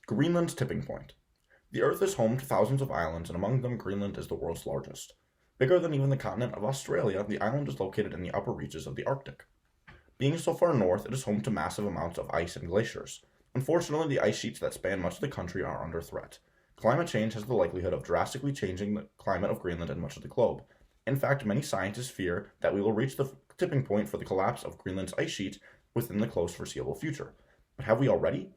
Greenland's tipping point. The Earth is home to thousands of islands, and among them, Greenland is the world's largest. Bigger than even the continent of Australia, the island is located in the upper reaches of the Arctic. Being so far north, it is home to massive amounts of ice and glaciers. Unfortunately, the ice sheets that span much of the country are under threat. Climate change has the likelihood of drastically changing the climate of Greenland and much of the globe. In fact, many scientists fear that we will reach the tipping point for the collapse of Greenland's ice sheet within the close foreseeable future. But have we already?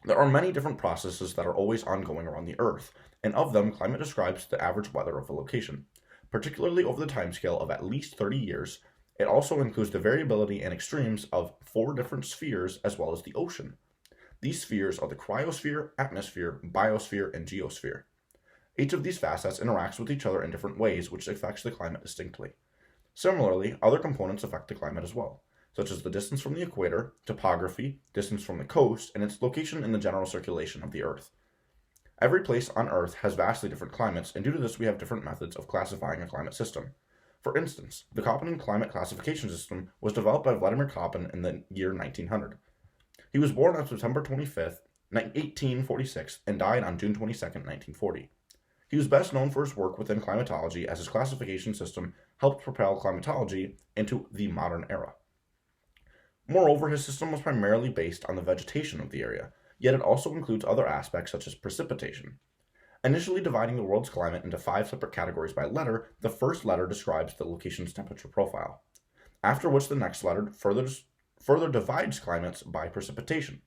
There are many different processes that are always ongoing around the Earth, and of them, climate describes the average weather of a location. Particularly over the timescale of at least 30 years, it also includes the variability and extremes of 4 different spheres as well as the ocean. These spheres are the cryosphere, atmosphere, biosphere, and geosphere. Each of these facets interacts with each other in different ways, which affects the climate distinctly. Similarly, other components affect the climate as well, such as the distance from the equator, topography, distance from the coast, and its location in the general circulation of the Earth. Every place on Earth has vastly different climates, and due to this we have different methods of classifying a climate system. For instance, the Köppen climate classification system was developed by Vladimir Köppen in the year 1900. He was born on September 25, 1846, and died on June 22, 1940. He was best known for his work within climatology, as his classification system helped propel climatology into the modern era. Moreover, his system was primarily based on the vegetation of the area, yet it also includes other aspects such as precipitation. Initially dividing the world's climate into 5 separate categories by letter, the first letter describes the location's temperature profile, after which the next letter further divides climates by precipitation.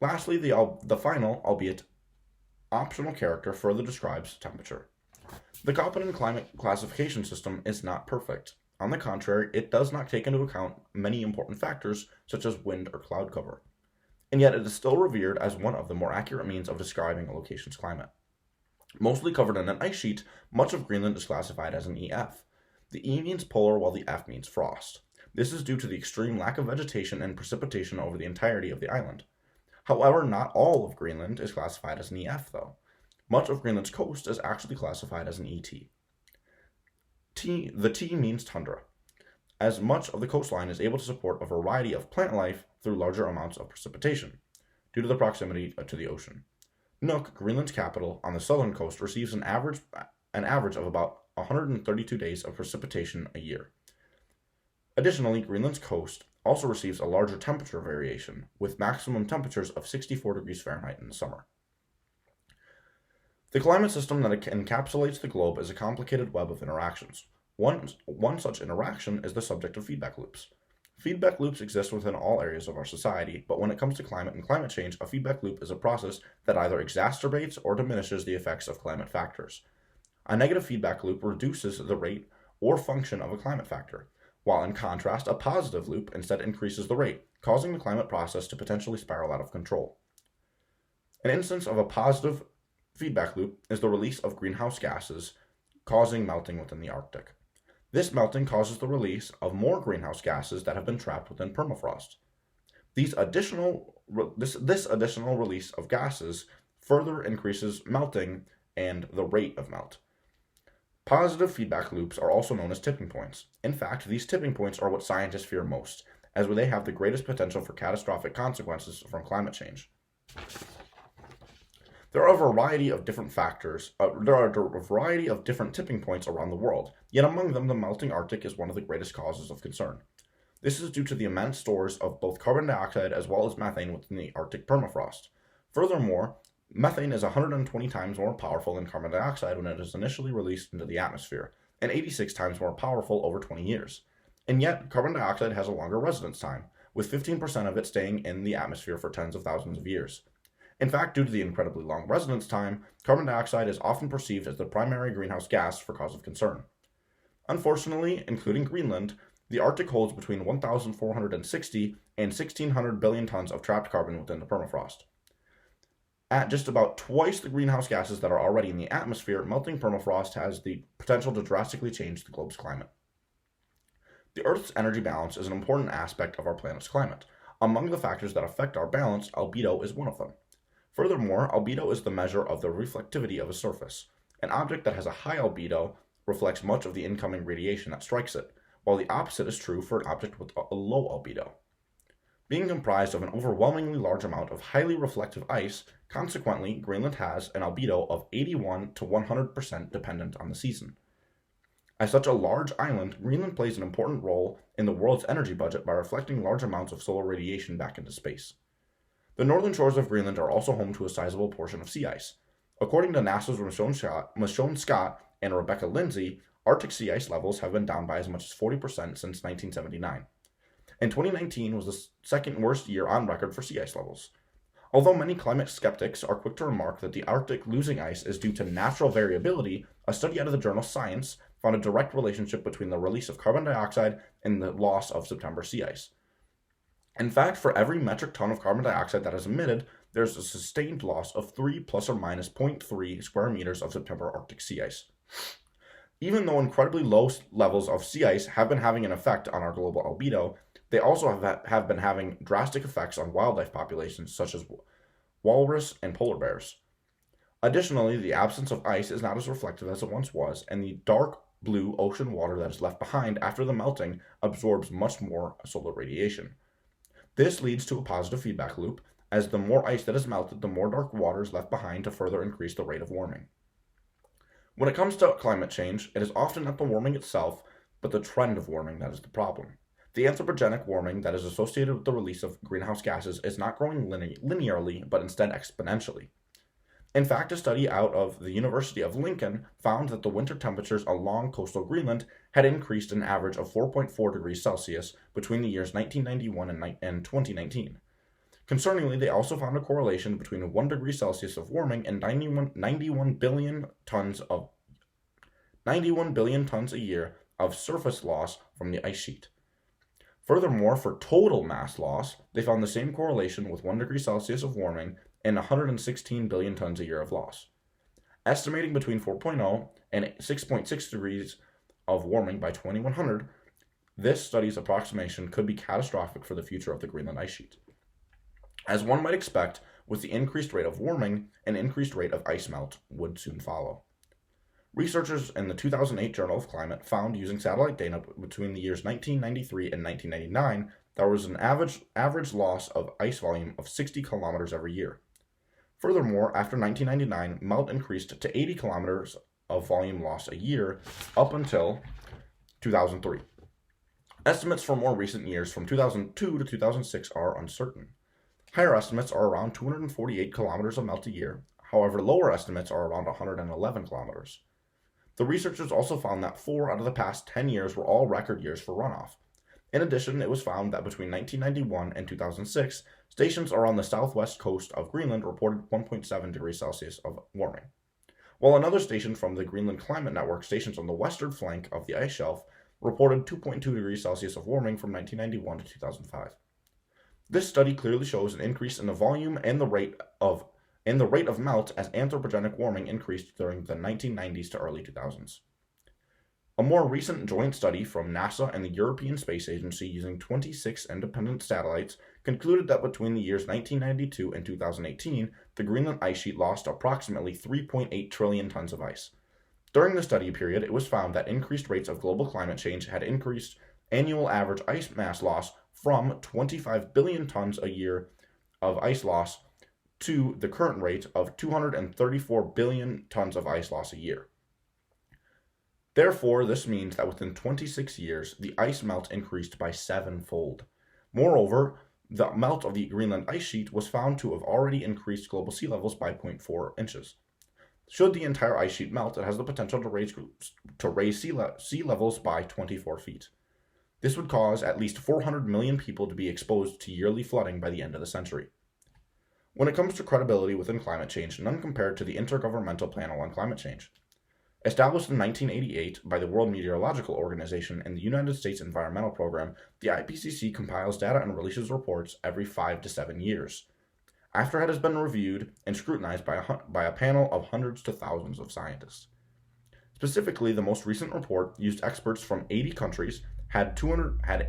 Lastly, the final, albeit optional character further describes temperature. The Köppen climate classification system is not perfect. On the contrary, it does not take into account many important factors such as wind or cloud cover. And yet it is still revered as one of the more accurate means of describing a location's climate. Mostly covered in an ice sheet, much of Greenland is classified as an EF. The E means polar while the F means frost. This is due to the extreme lack of vegetation and precipitation over the entirety of the island. However, not all of Greenland is classified as an EF, though. Much of Greenland's coast is actually classified as an ET. The T means tundra, as much of the coastline is able to support a variety of plant life through larger amounts of precipitation, due to the proximity to the ocean. Nuuk, Greenland's capital, on the southern coast receives an average of about 132 days of precipitation a year. Additionally, Greenland's coast also receives a larger temperature variation, with maximum temperatures of 64 degrees Fahrenheit in the summer. The climate system that encapsulates the globe is a complicated web of interactions. One such interaction is the subject of feedback loops. Feedback loops exist within all areas of our society, but when it comes to climate and climate change, a feedback loop is a process that either exacerbates or diminishes the effects of climate factors. A negative feedback loop reduces the rate or function of a climate factor, while in contrast, a positive loop instead increases the rate, causing the climate process to potentially spiral out of control. An instance of a positive feedback loop is the release of greenhouse gases, causing melting within the Arctic. This melting causes the release of more greenhouse gases that have been trapped within permafrost. This additional release of gases further increases melting and the rate of melt. Positive feedback loops are also known as tipping points. In fact, these tipping points are what scientists fear most, as they have the greatest potential for catastrophic consequences from climate change. There are a variety of different tipping points around the world, yet among them the melting Arctic is one of the greatest causes of concern. This is due to the immense stores of both carbon dioxide as well as methane within the Arctic permafrost. Furthermore, methane is 120 times more powerful than carbon dioxide when it is initially released into the atmosphere, and 86 times more powerful over 20 years. And yet, carbon dioxide has a longer residence time, with 15% of it staying in the atmosphere for tens of thousands of years. In fact, due to the incredibly long residence time, carbon dioxide is often perceived as the primary greenhouse gas for cause of concern. Unfortunately, including Greenland, the Arctic holds between 1,460 and 1,600 billion tons of trapped carbon within the permafrost. At just about twice the greenhouse gases that are already in the atmosphere, melting permafrost has the potential to drastically change the globe's climate. The Earth's energy balance is an important aspect of our planet's climate. Among the factors that affect our balance, albedo is one of them. Furthermore, albedo is the measure of the reflectivity of a surface. An object that has a high albedo reflects much of the incoming radiation that strikes it, while the opposite is true for an object with a low albedo. Being comprised of an overwhelmingly large amount of highly reflective ice, consequently, Greenland has an albedo of 81 to 100% dependent on the season. As such a large island, Greenland plays an important role in the world's energy budget by reflecting large amounts of solar radiation back into space. The northern shores of Greenland are also home to a sizable portion of sea ice. According to NASA's Michonne Scott and Rebecca Lindsay, Arctic sea ice levels have been down by as much as 40% since 1979. And 2019 was the second worst year on record for sea ice levels. Although many climate skeptics are quick to remark that the Arctic losing ice is due to natural variability, a study out of the journal Science found a direct relationship between the release of carbon dioxide and the loss of September sea ice. In fact, for every metric ton of carbon dioxide that is emitted, there's a sustained loss of 3 plus or minus 0.3 square meters of September Arctic sea ice. Even though incredibly low levels of sea ice have been having an effect on our global albedo, they also have been having drastic effects on wildlife populations such as walrus and polar bears. Additionally, the absence of ice is not as reflective as it once was, and the dark blue ocean water that is left behind after the melting absorbs much more solar radiation. This leads to a positive feedback loop, as the more ice that is melted, the more dark water is left behind to further increase the rate of warming. When it comes to climate change, it is often not the warming itself, but the trend of warming that is the problem. The anthropogenic warming that is associated with the release of greenhouse gases is not growing linearly, but instead exponentially. In fact, a study out of the University of Lincoln found that the winter temperatures along coastal Greenland had increased an average of 4.4 degrees Celsius between the years 1991 and 2019. Concerningly, they also found a correlation between 1 degree Celsius of warming and 91 billion tons a year of surface loss from the ice sheet. Furthermore, for total mass loss, they found the same correlation with 1 degree Celsius of warming and 116 billion tons a year of loss. Estimating between 4.0 and 6.6 degrees of warming by 2100, this study's approximation could be catastrophic for the future of the Greenland ice sheet. As one might expect, with the increased rate of warming, an increased rate of ice melt would soon follow. Researchers in the 2008 Journal of Climate found, using satellite data between the years 1993 and 1999, there was an average loss of ice volume of 60 kilometers every year. Furthermore, after 1999, melt increased to 80 kilometers of volume loss a year up until 2003. Estimates for more recent years from 2002 to 2006 are uncertain. Higher estimates are around 248 kilometers of melt a year. However, lower estimates are around 111 kilometers. The researchers also found that 4 out of the past 10 years were all record years for runoff. In addition, it was found that between 1991 and 2006, stations around the southwest coast of Greenland reported 1.7 degrees Celsius of warming, while another station from the Greenland Climate Network, stations on the western flank of the ice shelf, reported 2.2 degrees Celsius of warming from 1991 to 2005. This study clearly shows an increase in the volume and the rate of melt as anthropogenic warming increased during the 1990s to early 2000s. A more recent joint study from NASA and the European Space Agency using 26 independent satellites concluded that between the years 1992 and 2018, the Greenland ice sheet lost approximately 3.8 trillion tons of ice. During the study period, it was found that increased rates of global climate change had increased annual average ice mass loss from 25 billion tons a year of ice loss to the current rate of 234 billion tons of ice loss a year. Therefore, this means that within 26 years, the ice melt increased by 7-fold. Moreover, the melt of the Greenland ice sheet was found to have already increased global sea levels by 0.4 inches. Should the entire ice sheet melt, it has the potential to raise sea levels by 24 feet. This would cause at least 400 million people to be exposed to yearly flooding by the end of the century. When it comes to credibility within climate change, none compared to the Intergovernmental Panel on Climate Change. Established in 1988 by the World Meteorological Organization and the United States Environmental Program, the IPCC compiles data and releases reports every 5 to 7 years, after it has been reviewed and scrutinized by a panel of hundreds to thousands of scientists. Specifically, the most recent report used experts from 80 countries, had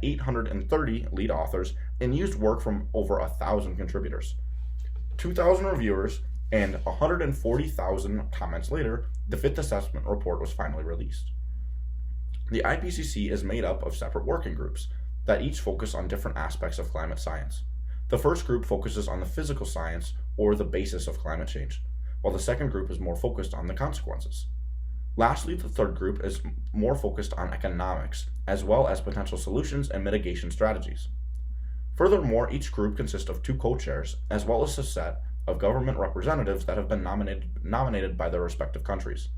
830 lead authors, and used work from over 1,000 contributors. 2,000 reviewers and 140,000 comments later, the fifth assessment report was finally released. The IPCC is made up of separate working groups that each focus on different aspects of climate science. The first group focuses on the physical science, or the basis of climate change, while the second group is more focused on the consequences. Lastly, the third group is more focused on economics, as well as potential solutions and mitigation strategies. Furthermore, each group consists of 2 co-chairs, as well as a set of government representatives that have been nominated by their respective countries.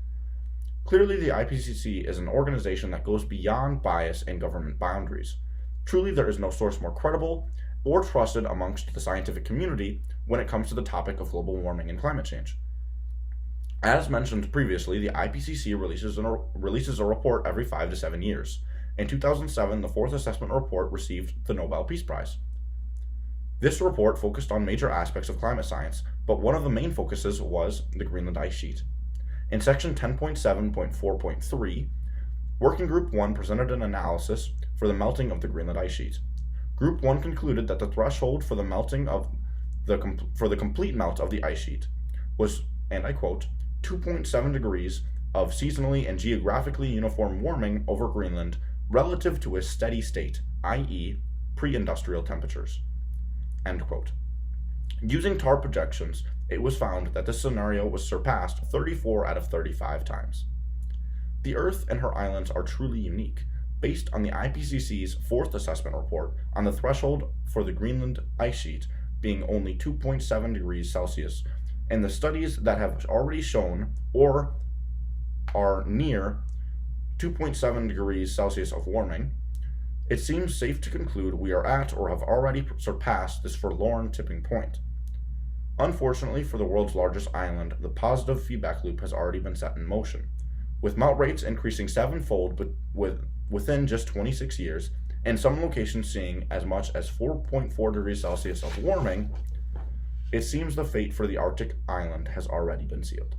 Clearly, the IPCC is an organization that goes beyond bias and government boundaries. Truly, there is no source more credible or trusted amongst the scientific community when it comes to the topic of global warming and climate change. As mentioned previously, the IPCC releases a report every 5 to 7 years. In 2007, the 4th assessment report received the Nobel Peace Prize. This report focused on major aspects of climate science, but one of the main focuses was the Greenland ice sheet. In section 10.7.4.3, Working Group 1 presented an analysis for the melting of the Greenland ice sheet. Group 1 concluded that the threshold for the complete melt of the ice sheet was, and I quote, 2.7 degrees of seasonally and geographically uniform warming over Greenland relative to a steady state, i.e., pre-industrial temperatures. End quote. Using TAR projections, it was found that this scenario was surpassed 34 out of 35 times. The Earth and her islands are truly unique, based on the IPCC's 4th assessment report on the threshold for the Greenland ice sheet being only 2.7 degrees Celsius, and the studies that have already shown or are near 2.7 degrees Celsius of warming, it seems safe to conclude we are at or have already surpassed this forlorn tipping point. Unfortunately for the world's largest island, the positive feedback loop has already been set in motion. With melt rates increasing 7-fold within just 26 years, and some locations seeing as much as 4.4 degrees Celsius of warming, it seems the fate for the Arctic island has already been sealed.